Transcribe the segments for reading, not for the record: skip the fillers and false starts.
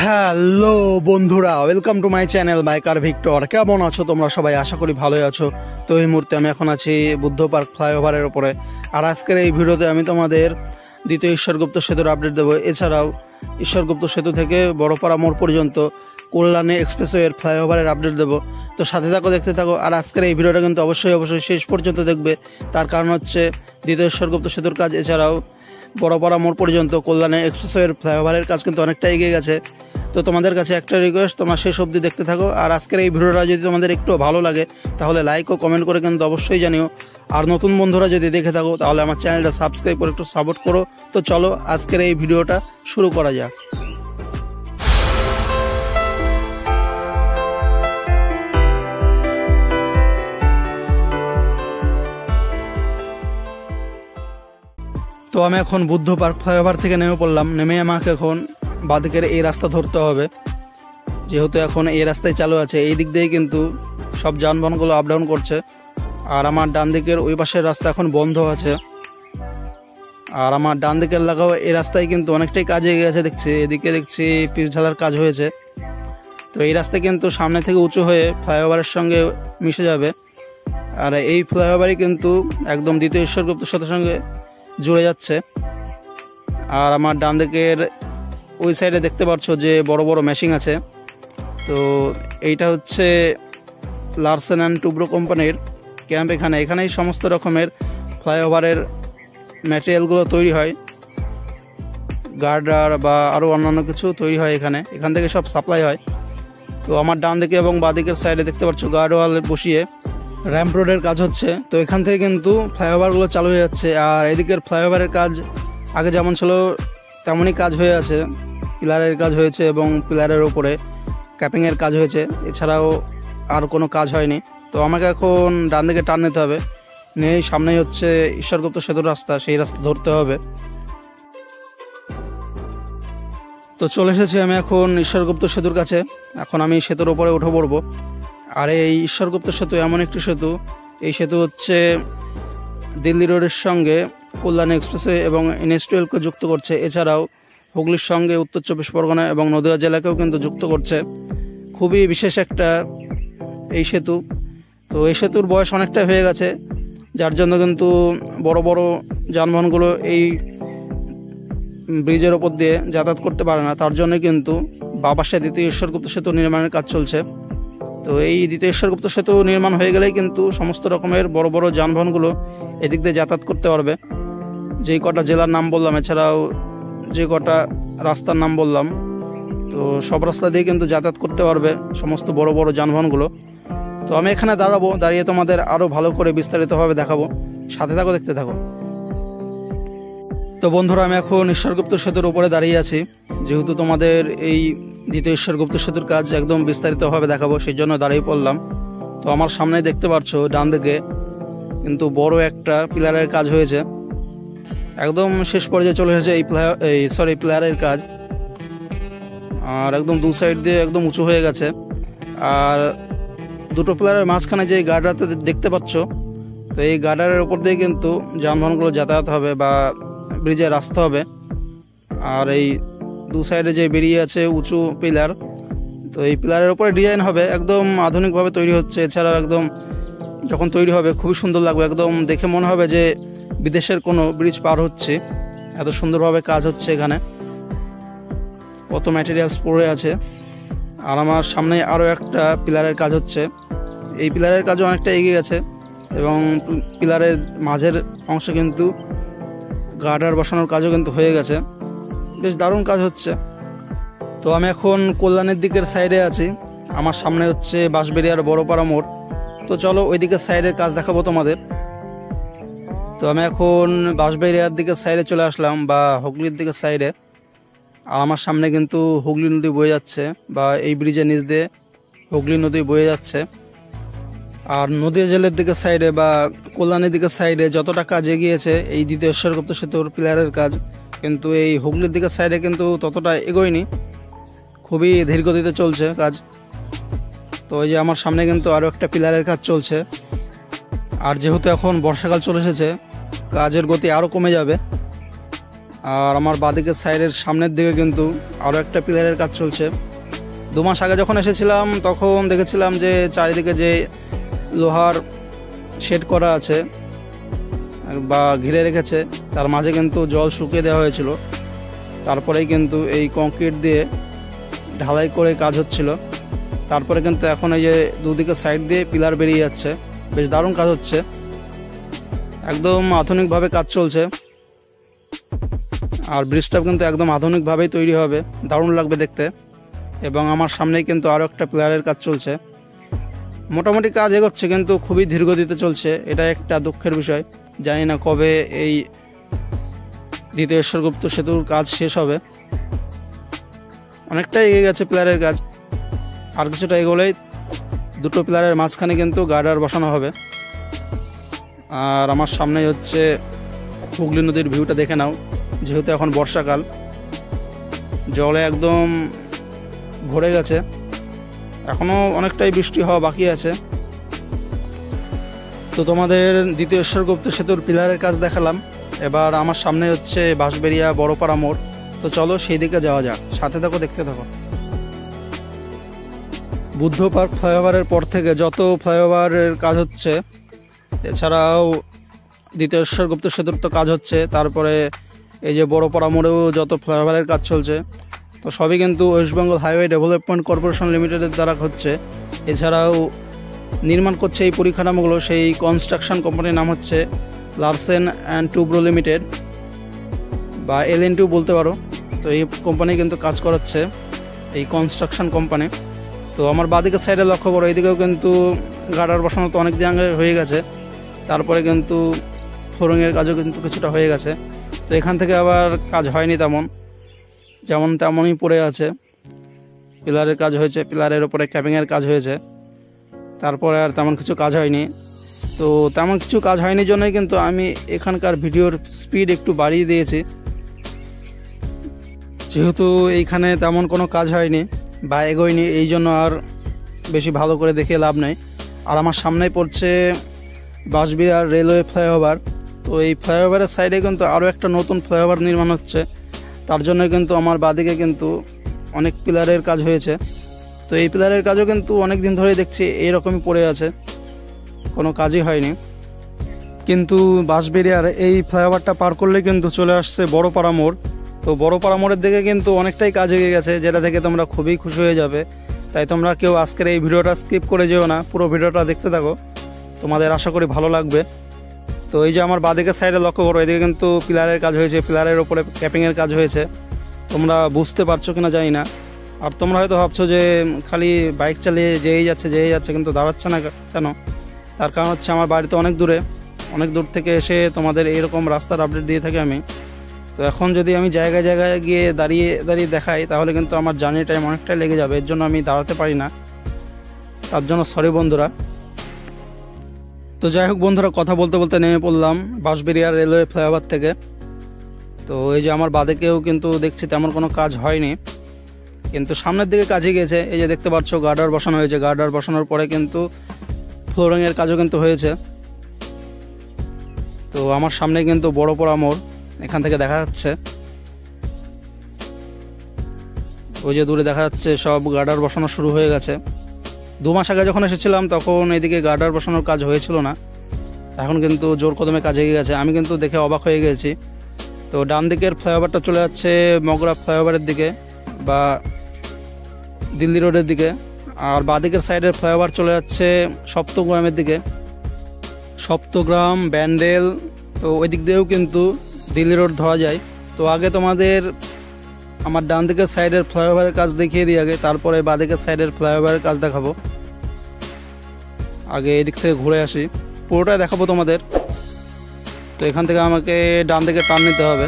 Hello বন্ধুরা, welcome to my channel biker Victor. কেমন আছো তোমরা সবাই? আশা করি ভালোই আছো। তো এই মুহূর্তে আমি এখন আছি বুদ্ধ পার্ক ফ্লাইওভারের ওপরে। আর আজকের এই ভিডিওতে আমি তোমাদের দ্বিতীয় ঈশ্বরগুপ্ত সেতুর আপডেট দেবো। এছাড়াও ঈশ্বরগুপ্ত সেতু থেকে বড়পাড়া মোড় পর্যন্ত কল্যাণী এক্সপ্রেসওয়ের ফ্লাইওভারের আপডেট দেবো। তো সাথে থাকো, দেখতে থাকো। আর আজকের এই ভিডিওটা কিন্তু অবশ্যই শেষ পর্যন্ত দেখবে। তার কারণ হচ্ছে দ্বিতীয় ঈশ্বরগুপ্ত সেতুর কাজ, এছাড়াও বড়পাড়া মোড় পর্যন্ত কল্যাণী এক্সপ্রেসওয়ের ফ্লাইওভারের কাজ কিন্তু অনেকটা এগিয়ে গেছে। তো তোমাদের কাছে একটা রিকোয়েস্ট, তোমরা শেষ অবধি দেখতে থাকো। আর আজকের এই ভিডিওটা যদি তোমাদের একটু ভালো লাগে তাহলে লাইক ও কমেন্ট করে কিন্তু অবশ্যই জানিও। আর নতুন বন্ধুরা যদি দেখে থাকো তাহলে আমার চ্যানেলটা সাবস্ক্রাইব করে একটু সাপোর্ট করো। তো চলো আজকের এই ভিডিওটা শুরু করা যাক। তো আমি এখন বুদ্ধ পার্ক ফ্লাইওভার থেকে নেমে পড়লাম। নেমে আমাকে এখন বাঁদিকের এই রাস্তা ধরতে হবে, যেহেতু এখন এই রাস্তায় চালু আছে। এই দিক দিয়ে কিন্তু সব যানবাহনগুলো আপ ডাউন করছে। আর আমার ডান দিকের ওই পাশের রাস্তা এখন বন্ধ আছে। আর আমার ডান দিকের লাগাও এই রাস্তায় কিন্তু অনেকটাই কাজ এগিয়ে গেছে দেখছি। এদিকে দেখছি পিচ ঢালার কাজ হয়েছে। তো এই রাস্তা কিন্তু সামনে থেকে উঁচু হয়ে ফ্লাইওভারের সঙ্গে মিশে যাবে। আর এই ফ্লাইওভারই কিন্তু একদম দ্বিতীয় ঈশ্বরগুপ্ত সেতুর সঙ্গে জুড়ে যাচ্ছে। আর আমার ডান দিকের ওই সাইডে দেখতে পাচ্ছ যে বড় বড় মেশিন আছে। তো এইটা হচ্ছে লারসেন অ্যান্ড টুব্রো কোম্পানির ক্যাম্প। এখানেই সমস্ত রকমের ফ্লাইওভারের ম্যাটেরিয়ালগুলো তৈরি হয়, গার্ডার বা আরও অন্যান্য কিছু তৈরি হয় এখান থেকে সব সাপ্লাই হয়। তো আমার ডান দিকে এবং বাঁ দিকের সাইডে দেখতে পাচ্ছ গার্ডওয়াল বসিয়ে র্যাম্প রোডের কাজ হচ্ছে। তো এখান থেকে কিন্তু ফ্লাইওভারগুলো চালু হয়ে যাচ্ছে। আর এদিকের ফ্লাইওভারের কাজ আগে যেমন ছিল তেমনই কাজ হয়ে আছে। পিলারের কাজ হয়েছে এবং পিলারের ওপরে ক্যাপিংয়ের কাজ হয়েছে, এছাড়াও আর কোনো কাজ হয়নি। তো আমাকে এখন ডান দিকে টার্ন নিতে হবে। নিয়েই সামনেই হচ্ছে ঈশ্বরগুপ্ত সেতুর রাস্তা, সেই রাস্তা ধরতে হবে। তো চলে এসেছি আমি এখন ঈশ্বরগুপ্ত সেতুর কাছে। এখন আমি সেতুর ওপরে উঠে পড়বো। আর এই ঈশ্বরগুপ্ত সেতু এমন একটি সেতু, এই সেতু হচ্ছে দিল্লি রোডের সঙ্গে কল্যাণী এক্সপ্রেসওয়ে এবং NH-12কে যুক্ত করছে। এছাড়াও হুগলির সঙ্গে উত্তর 24 পরগনা এবং নদিয়া জেলাকেও কিন্তু যুক্ত করছে। খুবই বিশেষ একটা এই সেতু। তো এই সেতুর বয়স অনেকটাই হয়ে গেছে, যার জন্য কিন্তু বড় বড় যানবাহনগুলো এই ব্রিজের ওপর দিয়ে যাতায়াত করতে পারে না। তার জন্য কিন্তু বাবাসে দ্বিতীয় ঈশ্বরগুপ্ত সেতু নির্মাণের কাজ চলছে। তো এই দ্বিতীয় ঈশ্বরগুপ্ত সেতু নির্মাণ হয়ে গেলেই কিন্তু সমস্ত রকমের বড় বড় যানবাহনগুলো এদিক দিয়ে যাতায়াত করতে পারবে। যেই কটা জেলার নাম বললাম, এছাড়াও যে কটা রাস্তার নাম বললাম, তো সব রাস্তা দিয়ে কিন্তু যাতায়াত করতে পারবে সমস্ত বড় বড় যানবাহনগুলো। তো আমি এখানে দাঁড়াবো, দাঁড়িয়ে তোমাদের আরও ভালো করে বিস্তারিতভাবে দেখাবো। সাথে থাকো, দেখতে থাকো। তো বন্ধুরা, আমি এখন ঈশ্বরগুপ্ত সেতুর উপরে দাঁড়িয়ে আছি। যেহেতু তোমাদের এই দ্বিতীয় ঈশ্বরগুপ্ত সেতুর কাজ একদম বিস্তারিতভাবে দেখাবো, সেই জন্য দাঁড়িয়ে পড়লাম। তো আমার সামনে দেখতে পাচ্ছ ডান দিকে কিন্তু বড় একটা পিলারের কাজ হয়েছে। একদম শেষ পর্যায়ে চলে এসেছে এই পিলারের কাজ। আর একদম দু সাইড দিয়ে একদম উঁচু হয়ে গেছে। আর দুটো পিলারের মাঝখানে যে গার্ডারটা দেখতে পাচ্ছ, তো এই গার্ডারের উপর দিয়ে কিন্তু যানবাহনগুলো যাতায়াত হবে বা ব্রিজে রাস্তা হবে। আর এই দু সাইডে যে বেরিয়ে আছে উঁচু পিলার, তো এই পিলারের উপরে ডিজাইন হবে, একদম আধুনিকভাবে তৈরি হচ্ছে। এছাড়াও একদম যখন তৈরি হবে খুবই সুন্দর লাগবে, একদম দেখে মনে হবে যে বিদেশের কোনো ব্রিজ পার হচ্ছে। এত সুন্দরভাবে কাজ হচ্ছে এখানে, কত ম্যাটেরিয়ালস পড়ে আছে। আর আমার সামনে আরও একটা পিলারের কাজ হচ্ছে। এই পিলারের কাজও অনেকটা এগিয়ে গেছে এবং পিলারের মাঝের অংশে কিন্তু গার্ডার বসানোর কাজও কিন্তু হয়ে গেছে। বেশ দারুণ কাজ হচ্ছে। তো আমি এখন কল্যাণের দিকের সাইডে আছি। আমার সামনে হচ্ছে বাঁশবেড়িয়ার বড়পাড়া মোড়। তো চলো ওই দিকের সাইডের কাজ দেখাবো তোমাদের। তো আমি এখন বাঁশবেড়িয়ার দিকের সাইডে চলে আসলাম, বা হুগলির দিকের সাইডে। আর আমার সামনে কিন্তু হুগলি নদী বয়ে যাচ্ছে, বা এই ব্রিজের নিচ দিয়ে হুগলি নদী বয়ে যাচ্ছে। আর নদিয়া জেলার দিকের সাইডে বা কল্যাণীর দিকের সাইডে যতটা কাজ এগিয়েছে এই দ্বিতীয় ঈশ্বরগুপ্ত সেতুর পিলারের কাজ, কিন্তু এই হুগলির দিকের সাইডে কিন্তু ততটা এগোয়নি, খুবই ধীরগতিতে চলছে কাজ। তো এই যে আমার সামনে কিন্তু আরও একটা পিলারের কাজ চলছে। আর যেহেতু এখন বর্ষাকাল চলে এসেছে, কাজের গতি আরও কমে যাবে। আর আমার বাঁদিকের সাইডের সামনের দিকে কিন্তু আরও একটা পিলারের কাজ চলছে। 2 মাস আগে যখন এসেছিলাম তখন দেখেছিলাম যে চারিদিকে যে লোহার শেড করা আছে বা ঘিরে রেখেছে, তার মাঝে কিন্তু জল শুকিয়ে দেওয়া হয়েছিল। তারপরেই কিন্তু এই কংক্রিট দিয়ে ঢালাই করে কাজ হচ্ছিল। তারপরে কিন্তু এখন এই যে দুদিকে সাইড দিয়ে পিলার বেরিয়ে যাচ্ছে, বেশ দারুণ কাজ হচ্ছে, একদম আধুনিকভাবে কাজ চলছে। আর ব্রিজটা কিন্তু একদম আধুনিকভাবেই তৈরি হবে, দারুণ লাগবে দেখতে। এবং আমার সামনেই কিন্তু আরও একটা পিলারের কাজ চলছে। মোটামুটি কাজ এগোচ্ছে কিন্তু খুবই ধীরগতিতে চলছে, এটা একটা দুঃখের বিষয়। জানি না কবে এই দ্বিতীয় ঈশ্বরগুপ্ত সেতুর কাজ শেষ হবে। অনেকটাই এগিয়ে গেছে পিলারের কাজ, আর কিছুটা এগোলেই দুটো পিলারের মাঝখানে কিন্তু গার্ডার বসানো হবে। আর আমার সামনে হচ্ছে হুগলি নদীর ভিউটা দেখে নাও। যেহেতু এখন বর্ষাকাল, জলে একদম ভরে গেছে, এখনও অনেকটাই বৃষ্টি হওয়া বাকি আছে। তো তোমাদের দ্বিতীয় ঈশ্বরগুপ্ত সেতুর পিলারের কাজ দেখালাম। এবার আমার সামনে হচ্ছে বাঁশবেড়িয়া বড়পাড়া মোড়। তো চলো সেই দিকে যাওয়া যাক, সাথে থাকো, দেখতে থাকো। বুদ্ধ পার্ক ফ্লাইওভারের পর থেকে যত ফ্লাইওভারের কাজ হচ্ছে, এছাড়াও দ্বিতীয় ঈশ্বরগুপ্ত সেতুর তো কাজ হচ্ছে, তারপরে এই যে বড়পাড়া মোড়েও যত ফ্লাইওভারের কাজ চলছে, তো সবই কিন্তু West Bengal highway development corporation লিমিটেডের দ্বারা হচ্ছে। এছাড়াও নির্মাণ করছে এই পরিকাঠামোগুলো সেই কনস্ট্রাকশন কোম্পানির নাম হচ্ছে লারসেন অ্যান্ড টুব্রো লিমিটেড বা LN2 বলতে পারো। তো এই কোম্পানি কিন্তু কাজ করাচ্ছে, এই কনস্ট্রাকশন কোম্পানি। তো আমার বাঁদিকের সাইডে লক্ষ্য করো, এইদিকেও কিন্তু গার্ডার বসানো তো অনেক দিন আগে হয়ে গেছে। তারপরে কিন্তু ফ্লোরিংয়ের কাজও কিন্তু কিছুটা হয়ে গেছে। তো এখান থেকে আবার কাজ হয়নি যেমন তেমনই পড়ে আছে। পিলারের কাজ হয়েছে, পিলারের ওপরে ক্যাপিংয়ের কাজ হয়েছে, তারপরে আর তেমন কিছু কাজ হয়নি। তো তেমন কিছু কাজ হয়নি জন্যই কিন্তু আমি এখানকার ভিডিওর স্পিড একটু বাড়িয়ে দিয়েছি। যেহেতু এইখানে তেমন কোনো কাজ হয়নি বা এগোয়নি, এই জন্য আর বেশি ভালো করে দেখে লাভ নেই। আর আমার সামনেই পড়ছে বাঁশবেড়িয়া রেলওয়ে ফ্লাইওভার। তো এই ফ্লাইওভারের সাইডে কিন্তু আরও একটা নতুন ফ্লাইওভার নির্মাণ হচ্ছে, তার জন্য কিন্তু আমার বাঁদিকে কিন্তু অনেক পিলারের কাজ হয়েছে। তো এই পিলারের কাজও কিন্তু অনেক দিন ধরেই দেখছি এইরকমই পড়ে আছে, কোনো কাজই হয়নি। কিন্তু বাঁশবেড়িয়ার এই ফ্লাইওভারটা পার করলে কিন্তু চলে আসছে বড়পাড়া মোড়। তো বড়পাড়া মোড়ের দিকে কিন্তু অনেকটাই কাজ এগিয়ে গেছে, যেটা থেকে তোমরা খুবই খুশি হয়ে যাবে। তাই তোমরা কেউ আজকের এই ভিডিওটা স্কিপ করে যেও না, পুরো ভিডিওটা দেখতে থাকো, তোমাদের আশা করি ভালো লাগবে। তো এই যে আমার বাঁদিকের সাইডে লক্ষ্য করো, এদিকে কিন্তু পিলারের কাজ হয়েছে, পিলারের ওপরে ক্যাপিংয়ের কাজ হয়েছে। তোমরা বুঝতে পারছো কিনা জানি না। আর তোমরা হয়তো ভাবছো যে খালি বাইক চালিয়ে যেই যাচ্ছে কিন্তু দাঁড়াচ্ছে না কেন। তার কারণ হচ্ছে আমার বাড়িতে অনেক দূর থেকে এসে তোমাদের এইরকম রাস্তার আপডেট দিয়ে থাকি আমি। তো এখন যদি আমি জায়গায় গিয়ে দাঁড়িয়ে দেখাই, তাহলে কিন্তু আমার জার্নি টাইম অনেকটাই লেগে যাবে। এর জন্য আমি দাঁড়াতে পারি না, তার জন্য সরি বন্ধুরা। তো যাই হোক বন্ধুরা, কথা বলতে নেমে পড়লাম বাঁশবেড়িয়া রেলওয়ে ফ্লাইওভার থেকে। তো এই যে আমার বাঁদিকেও কিন্তু দেখছি তেমন কোনো কাজ হয়নি, কিন্তু সামনের দিকে কাজে গিয়েছে। এই যে দেখতে পাচ্ছ গার্ডার বসানো হয়েছে, গার্ডার বসানোর পরে কিন্তু ফ্লোরিংয়ের কাজও কিন্তু হয়েছে। তো আমার সামনে কিন্তু বড়পাড়া মোড়, এখান থেকে দেখা যাচ্ছে, ওই যে দূরে দেখা যাচ্ছে সব গার্ডার বসানো শুরু হয়ে গেছে। 2 মাস আগে যখন এসেছিলাম তখন এদিকে গার্ডার বসানোর কাজ হয়েছিল না, এখন কিন্তু জোর কদমে কাজ এগিয়ে গেছে। আমি কিন্তু দেখে অবাক হয়ে গেছি। তো ডান দিকের ফ্লাইওভারটা চলে যাচ্ছে মগরা ফ্লাইওভারের দিকে বা দিল্লি রোডের দিকে, আর বাঁদিকের সাইডের ফ্লাইওভার চলে যাচ্ছে সপ্তগ্রামের দিকে, সপ্তগ্রাম ব্যান্ডেল। তো ওই দিক দিয়েও কিন্তু দিল্লি রোড ধরা যায়। তো আগে তোমাদের আমার ডান দিকের সাইডের ফ্লাইওভারের কাজ দেখিয়ে দিই আগে, তারপরে বাঁদিকের সাইডের ফ্লাইওভারের কাজ দেখাবো। আগে এদিক থেকে ঘুরে আসি, পুরোটাই দেখাবো তোমাদের। তো এখান থেকে আমাকে ডান দিকে টার্ন নিতে হবে,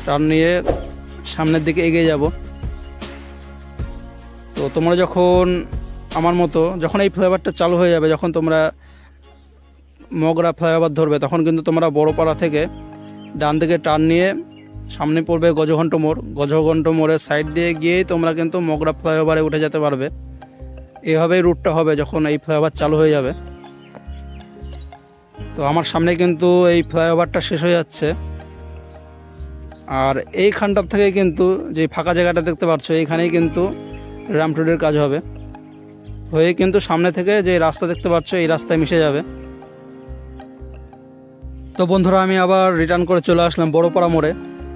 টার্ন নিয়ে সামনের দিকে এগিয়ে যাব। তো তোমরা যখন আমার মতো যখন এই ফ্লাইওভারটা চালু হয়ে যাবে, যখন তোমরা মগরা ফ্লাইওভার ধরবে, তখন কিন্তু তোমরা বড়পাড়া থেকে ডান দিকে টার্ন নিয়ে সামনে পড়বে গজঘণ্ট মোড়। গজঘণ্ট মোড়ের সাইড দিয়ে গিয়েই তোমরা কিন্তু মগরা ফ্লাইওভারে উঠে যেতে পারবে। এভাবেই রুটটা হবে যখন এই ফ্লাইওভার চালু হয়ে যাবে। তো আমার সামনে কিন্তু এই ফ্লাইওভারটা শেষ হয়ে যাচ্ছে। আর এইখানটার থেকে কিন্তু যে ফাঁকা জায়গাটা দেখতে পাচ্ছ এইখানেই কিন্তু র্যাম্প রোডের কাজ হবে, হয়ে কিন্তু সামনে থেকে যে রাস্তা দেখতে পাচ্ছ এই রাস্তায় মিশে যাবে। তো বন্ধুরা আমি আবার রিটার্ন করে চলে আসলাম বড়পাড়া মোড়ে।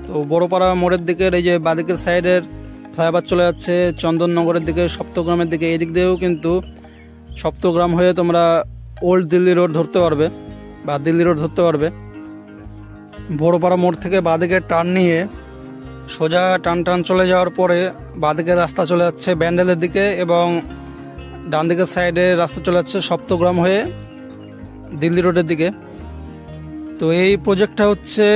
তো বড়পাড়া মোড়ের দিকের এই যে বাদিকের সাইডের ফ্লাইওভার চলে যাচ্ছে চন্দননগরের দিকে, সপ্তগ্রামের দিকে। এই দিক দিয়েও কিন্তু সপ্তগ্রাম হয়ে তোমরা ওল্ড দিল্লি রোড ধরতে পারবে বা দিল্লি রোড ধরতে পারবে। বড়পাড়া মোড় থেকে বাদিকে টার্ন নিয়ে সোজা টান চলে যাওয়ার পরে বাদিকের রাস্তা চলে যাচ্ছে ব্যান্ডেলের দিকে এবং ডান দিকের সাইডে রাস্তা চলে যাচ্ছে সপ্তগ্রাম হয়ে দিল্লি রোডের দিকে। তো এই প্রজেক্টটা হচ্ছে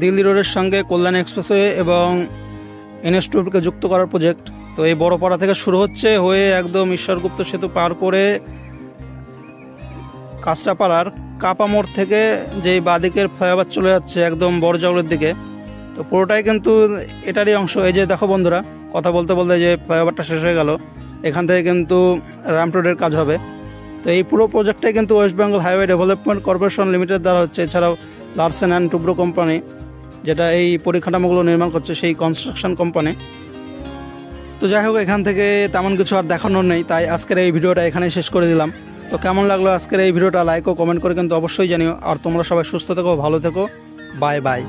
দিল্লি রোডের সঙ্গে কল্যাণ এক্সপ্রেসওয়ে এবং NH2কে যুক্ত করার প্রজেক্ট। তো এই বড়পাড়া থেকে শুরু হচ্ছে, হয়ে একদম ঈশ্বরগুপ্ত সেতু পার করে কাঁচরাপাড়ার কাপা মোড় থেকে যেই বাদিকের ফ্লাইওভার চলে যাচ্ছে একদম বড়জাগলের দিকে। তো পুরোটাই কিন্তু এটারই অংশ। এই যে দেখো বন্ধুরা, কথা বলতে বলতে যে ফ্লাইওভারটা শেষ হয়ে গেল, এখান থেকে কিন্তু র্যাম্প রোডের কাজ হবে। তো এই পুরো প্রজেক্টটাই কিন্তু West Bengal highway development corporation limited দ্বারা হচ্ছে। এছাড়াও লারসেন অ্যান্ড টুব্রো কোম্পানি, যেটা এই পরিকাঠামোগুলো নির্মাণ করছে, সেই কনস্ট্রাকশন কোম্পানি। তো যাই হোক, এখান থেকে তেমন কিছু আর দেখানোর নেই, তাই আজকের এই ভিডিওটা এখানেই শেষ করে দিলাম। তো কেমন লাগলো আজকের এই ভিডিওটা লাইক ও কমেন্ট করে কিন্তু অবশ্যই জানিও। আর তোমরা সবাই সুস্থ থেকো, ভালো থেকো, বাই বাই।